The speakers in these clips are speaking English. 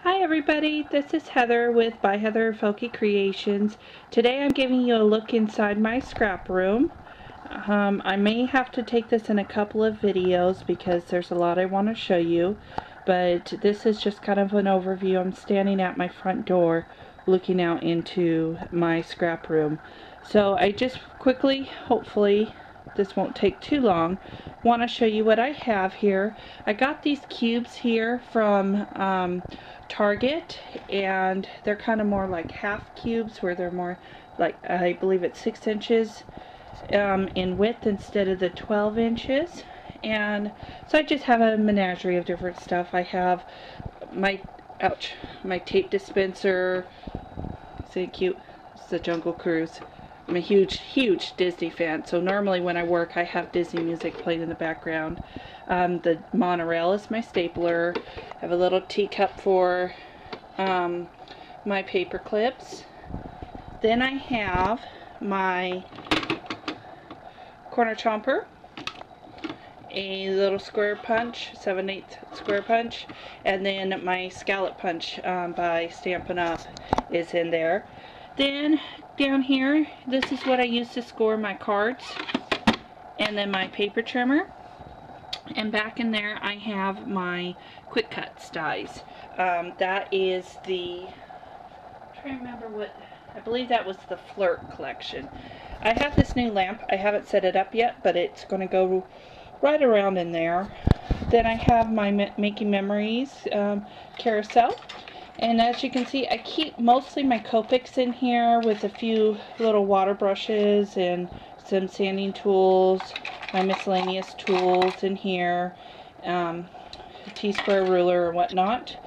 Hi everybody, this is Heather with By Heather Folky Creations. Today I'm giving you a look inside my scrap room. I may have to take this in a couple of videos because there's a lot I want to show you, but this is just kind of an overview. I'm standing at my front door looking out into my scrap room. So I just quickly, hopefully this won't take too long, want to show you what I have here. I got these cubes here from Target, and they're kind of more like half cubes, where they're more like, I believe it's 6 inches in width instead of the 12 inches. And so I just have a menagerie of different stuff. I have my tape dispenser. Isn't it cute? It's the Jungle Cruise. I'm a huge Disney fan, so normally when I work I have Disney music playing in the background. The monorail is my stapler. I have a little teacup for my paper clips. Then I have my corner chomper, a little square punch, 7/8 square punch, and then my scallop punch by Stampin' Up! Is in there. Then down here, this is what I use to score my cards, and then my paper trimmer. And back in there I have my Quick Cuts dies. That is the, I'm trying to remember what, I believe that was the Flirt collection. I have this new lamp. I haven't set it up yet, but it's going to go right around in there. Then I have my Making Memories carousel. And as you can see, I keep mostly my Copics in here with a few little water brushes and some sanding tools, my miscellaneous tools in here, a T-square ruler or whatnot.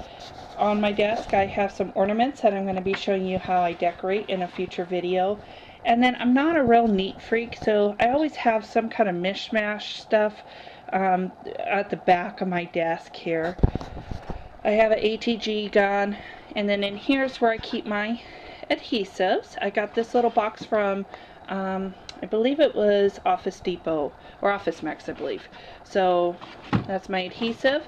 On my desk I have some ornaments that I'm going to be showing you how I decorate in a future video. And then I'm not a real neat freak, so I always have some kind of mishmash stuff at the back of my desk here. I have an ATG gun, and then in here's where I keep my adhesives. I got this little box from, I believe it was Office Depot, or Office Max, I believe. So that's my adhesive,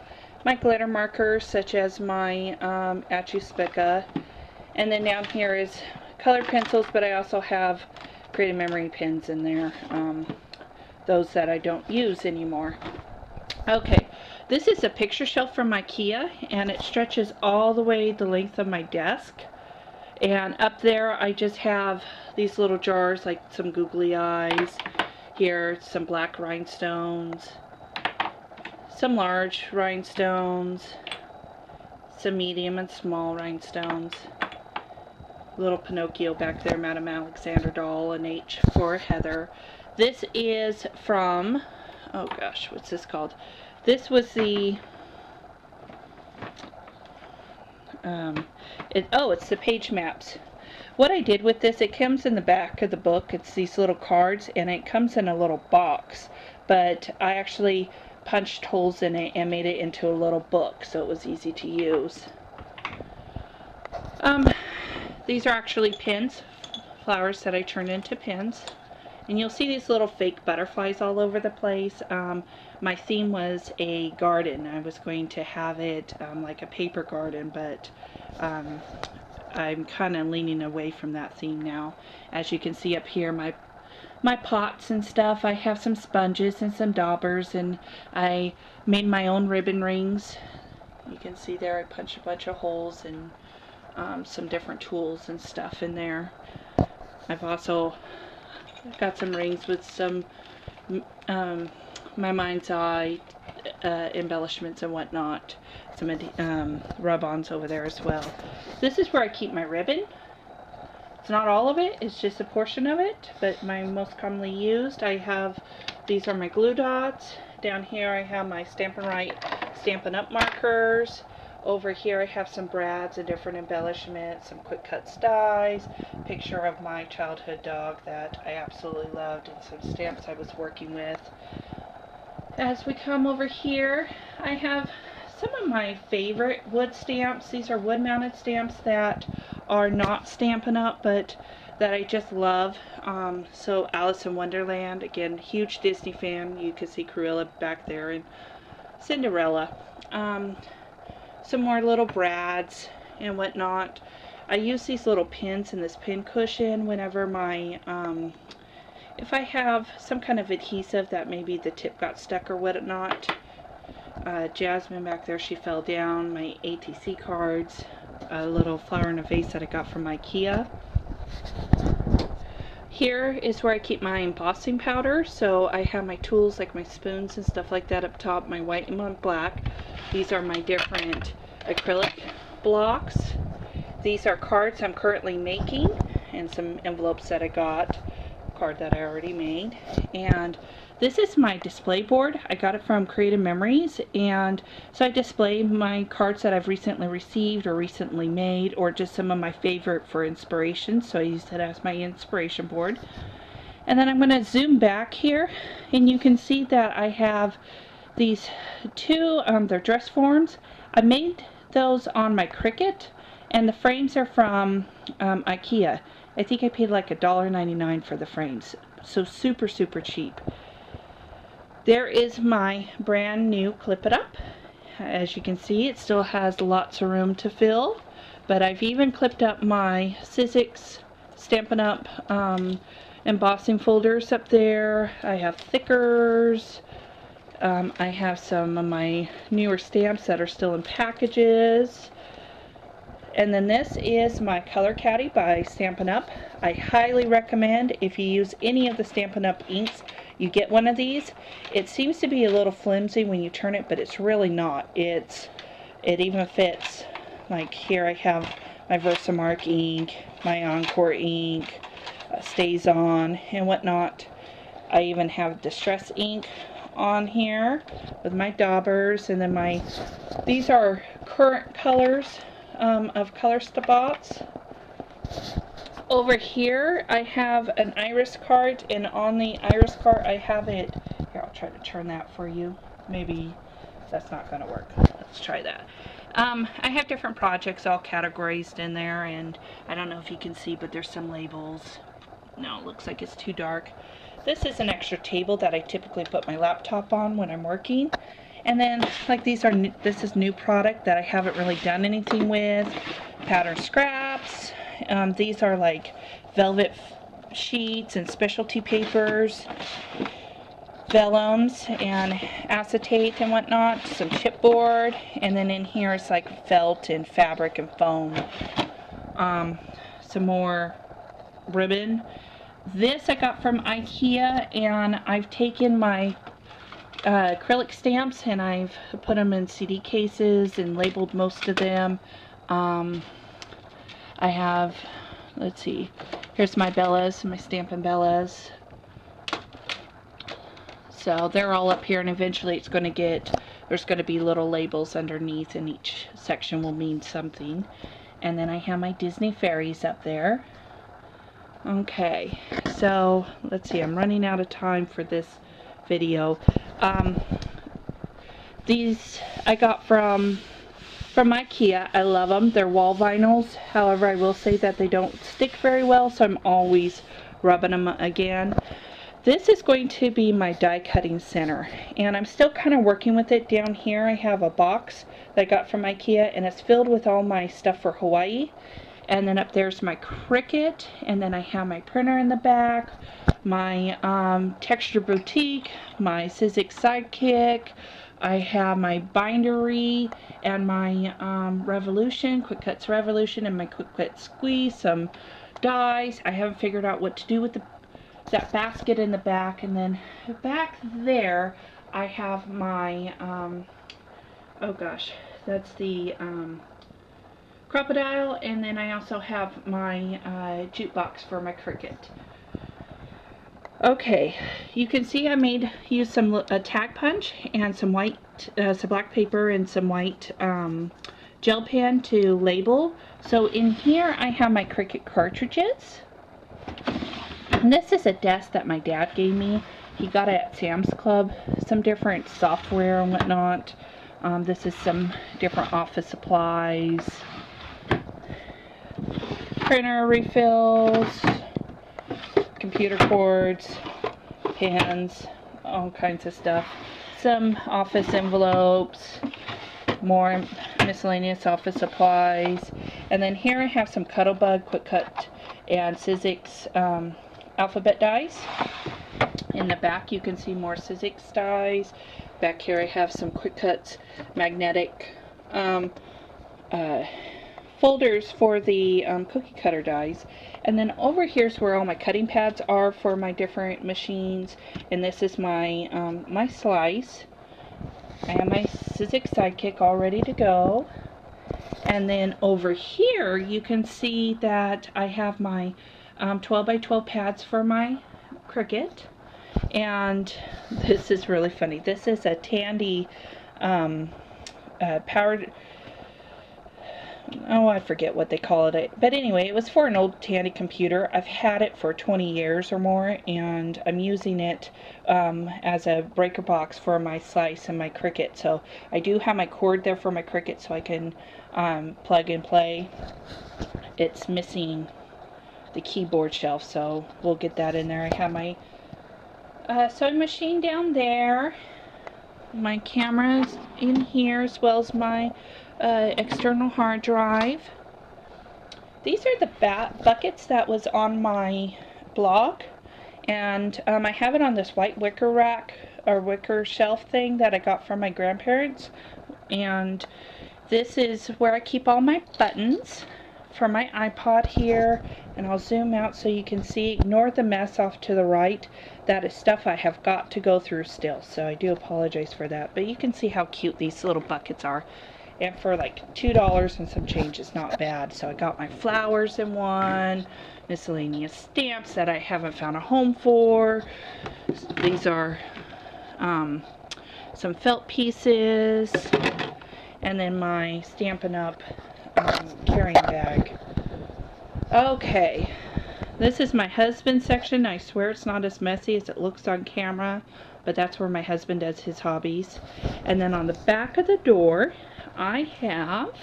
my glitter markers, such as my Atchu Spica, and then down here is colored pencils, but I also have Creative Memory pens in there, those that I don't use anymore. Okay, this is a picture shelf from IKEA, and it stretches all the way the length of my desk. And up there I just have these little jars, like some googly eyes. Here, some black rhinestones, some large rhinestones, some medium and small rhinestones. Little Pinocchio back there, Madame Alexander doll, an H for Heather. This is from, oh gosh, what's this called? This was the, it's the page maps. What I did with this, it comes in the back of the book. It's these little cards, and it comes in a little box. But I actually punched holes in it and made it into a little book, so it was easy to use. These are actually pins, flowers that I turned into pins. And you'll see these little fake butterflies all over the place. My theme was a garden. I was going to have it like a paper garden, but I'm kind of leaning away from that theme now. As you can see up here, my pots and stuff, I have some sponges and some daubers, and I made my own ribbon rings. You can see there I punched a bunch of holes and some different tools and stuff in there. I've also got some rings with some my mind's eye embellishments and whatnot. Some rub-ons over there as well. This is where I keep my ribbon. It's not all of it, it's just a portion of it, but my most commonly used. I have, these are my glue dots. Down here I have my Stampin' Right Stampin' Up! Markers. Over here I have some brads and different embellishments, some Quick Cuts dies, picture of my childhood dog that I absolutely loved, and some stamps I was working with. As we come over here, I have some of my favorite wood stamps. These are wood mounted stamps that are not Stampin' Up! But that I just love. So Alice in Wonderland, again, huge Disney fan. You can see Cruella back there, and Cinderella. Some more little brads, and whatnot. I use these little pins in this pin cushion whenever my, if I have some kind of adhesive that maybe the tip got stuck or whatnot. Jasmine back there, she fell down. My ATC cards, a little flower in a vase that I got from IKEA. Here is where I keep my embossing powder, so I have my tools like my spoons and stuff like that up top, my white and my black. These are my different acrylic blocks. These are cards I'm currently making, and some envelopes that I got, card that I already made. And this is my display board. I got it from Creative Memories, and so I display my cards that I've recently received or recently made, or just some of my favorite for inspiration, so I use it as my inspiration board. And then I'm going to zoom back here, and you can see that I have these two, they're dress forms. I made those on my Cricut, and the frames are from IKEA. I think I paid like $1.99 for the frames, so super cheap. There is my brand new Clip It Up. As you can see, it still has lots of room to fill, but I've even clipped up my Sizzix Stampin' Up! Embossing folders up there. I have thickers. I have some of my newer stamps that are still in packages. And then this is my Color Caddy by Stampin' Up! I highly recommend, if you use any of the Stampin' Up! Inks, you get one of these. It seems to be a little flimsy when you turn it, but it's really not. It even fits. Like here I have my Versamark ink, my Encore ink, Stays On, and whatnot. I even have Distress ink on here with my daubers, and then these are current colors of color spots. Over here I have an iris card, and on the iris card I have it, here I'll try to turn that for you, maybe that's not going to work, let's try that. I have different projects all categorized in there, and I don't know if you can see, but there's some labels. No, it looks like it's too dark. This is an extra table that I typically put my laptop on when I'm working. And then, like, this is new product that I haven't really done anything with. Pattern scraps. These are like velvet sheets and specialty papers, vellums and acetate and whatnot. Some chipboard, and then in here it's like felt and fabric and foam. Some more ribbon. This I got from IKEA, and I've taken my acrylic stamps and I've put them in CD cases and labeled most of them. I have, let's see, here's my Bellas, my Stampin' Bellas. So they're all up here, and eventually it's going to there's going to be little labels underneath, and each section will mean something. And then I have my Disney fairies up there. Okay, so let's see, I'm running out of time for this video. These I got from IKEA. I love them. They're wall vinyls. However, I will say that they don't stick very well, so I'm always rubbing them again. This is going to be my die cutting center, and I'm still kind of working with it. Down here I have a box that I got from IKEA, and it's filled with all my stuff for Hawaii. And then up there's my Cricut, and then I have my printer in the back, my Texture Boutique, my Sizzix Sidekick, I have my bindery, and my Revolution, Quick Cuts Revolution, and my Quick Cut Squeeze, some dies. I haven't figured out what to do with that basket in the back. And then back there I have my, oh gosh, that's the Crocodile, and then I also have my jukebox for my Cricut. Okay, you can see I used some tag punch and some white, some black paper and some white gel pen to label. So in here I have my Cricut cartridges. And this is a desk that my dad gave me. He got it at Sam's Club. Some different software and whatnot. This is some different office supplies. Printer refills, computer cords, pens, all kinds of stuff. Some office envelopes, more miscellaneous office supplies. And then here I have some Cuttlebug, Quick Cut, and Sizzix alphabet dies. In the back you can see more Sizzix dies. Back here I have some Quick Cuts magnetic folders for the cookie cutter dies. And then over here's where all my cutting pads are for my different machines. And this is my my slice. I have my Sizzix Sidekick all ready to go. And then over here you can see that I have my 12 by 12 pads for my Cricut. And this is really funny. This is a Tandy powered, oh, I forget what they call it. But anyway, it was for an old Tandy computer. I've had it for 20 years or more, and I'm using it as a breaker box for my slice and my Cricut. So I do have my cord there for my Cricut so I can plug and play. It's missing the keyboard shelf, so we'll get that in there. I have my sewing machine down there, my camera's in here, as well as my external hard drive. These are the buckets that was on my blog, and I have it on this white wicker rack or wicker shelf thing that I got from my grandparents. And this is where I keep all my buttons for my iPod here, and I'll zoom out so you can see. Ignore the mess off to the right. That is stuff I have got to go through still, so I do apologize for that. But you can see how cute these little buckets are. And for like $2 and some change, it's not bad. So I got my flowers in one, miscellaneous stamps that I haven't found a home for. These are some felt pieces, and then my Stampin' Up! Carrying bag. Okay, this is my husband's section. I swear it's not as messy as it looks on camera, but that's where my husband does his hobbies. And then on the back of the door I have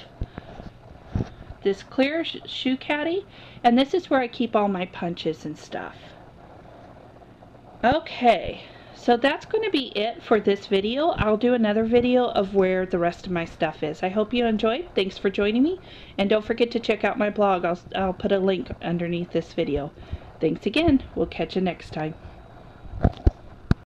this clear shoe caddy, and this is where I keep all my punches and stuff. Okay, so that's going to be it for this video. I'll do another video of where the rest of my stuff is. I hope you enjoyed. Thanks for joining me, and don't forget to check out my blog. I'll put a link underneath this video. Thanks again. We'll catch you next time.